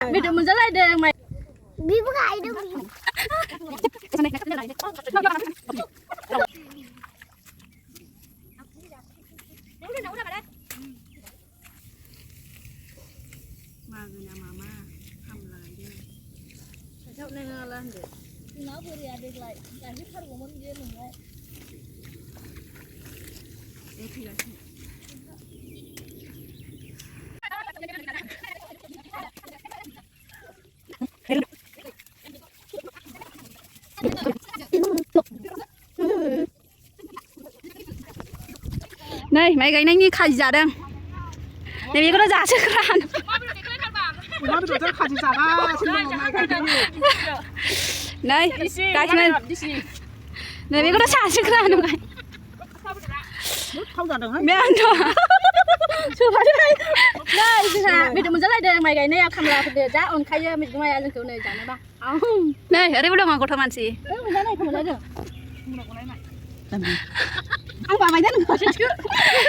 Mày đừng mình dẫn lại đây mày. Bí bức ai đâu. Mà người nhà mama thăm lại đi. Cháu nên lên được. Nó vừa đi được lại, cái hết thân của mình kia mình lại. Đây thì là này mấy cái này như khai giả đang này biết có giả chứ không Má bây giờ khát gì ra, xin lỗi mày cái gì. này cái này này biết có giả chứ không này Không giả được hết. mẹ ăn rồi chưa phải đây đây chứ hả bây giờ mình dẫn lại đây mày cái này camera để giá on khai mình ngoài ăn kiểu này giả nó ba này ở đây bắt đầu ngồi thằng ăn gì mình lấy này không lấy được Làm gì? ăn bà mày thế nữa chứ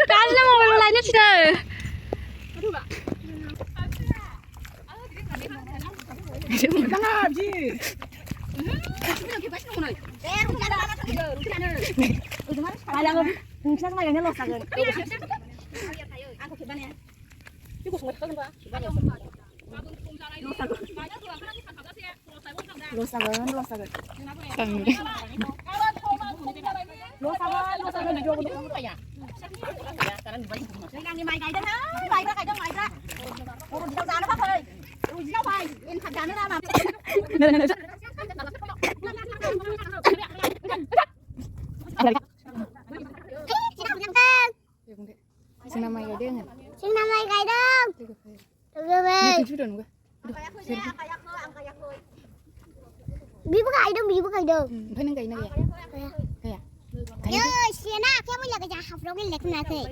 cái nó mà lại nhất trời Đang làm gì? Mày làm không? Sao mày cái lột sạc rồi? Ăn có thịt ba nè. Chứ cuộc sống mày không có. Lột sạc rồi, lột sạc rồi. Cần đi. Lột sạc rồi, vô cái đó phải à? Mày cày đến đó, mày ra cày cho mày ra. Ôi đâu ra nó phát ơi. Ôi đâu phải, em thật ra nó ra mà. Xin năm mày cái đen này. Xin năm nay cái đâu. Được rồi về. Chút đường Bí bức ai đâu, bí bức ai đâu. Phải nâng cái này kìa. Nhớ xưa na, cái mới là cái nhà học đâu cái lệch này thế.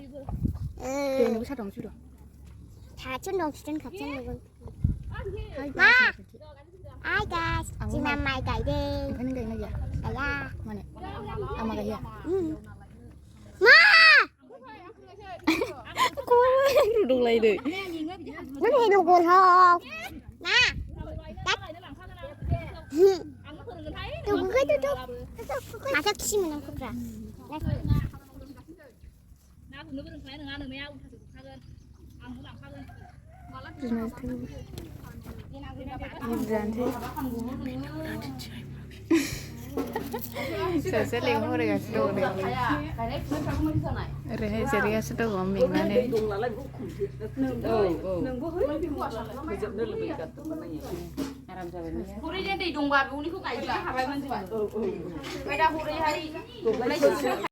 Đường nó sát đồng chút đường. Thả chân đồng chân khập chân được. Ma. Ai guys, xin năm mai cái đi. Phải nâng cái này kìa. Cái ra. Mà này. À mà cái kìa. Ma. Đừng lấy được. Nó thì đồ buồn không? Na. Tôi cứ mà chắc xin mình không ra. Saya lihat orang yang sedang deh. Rehe serius sedang ngomong mana? Huri dia di dongba, uni ku kaji lah, apa yang mana? Beda huri hari.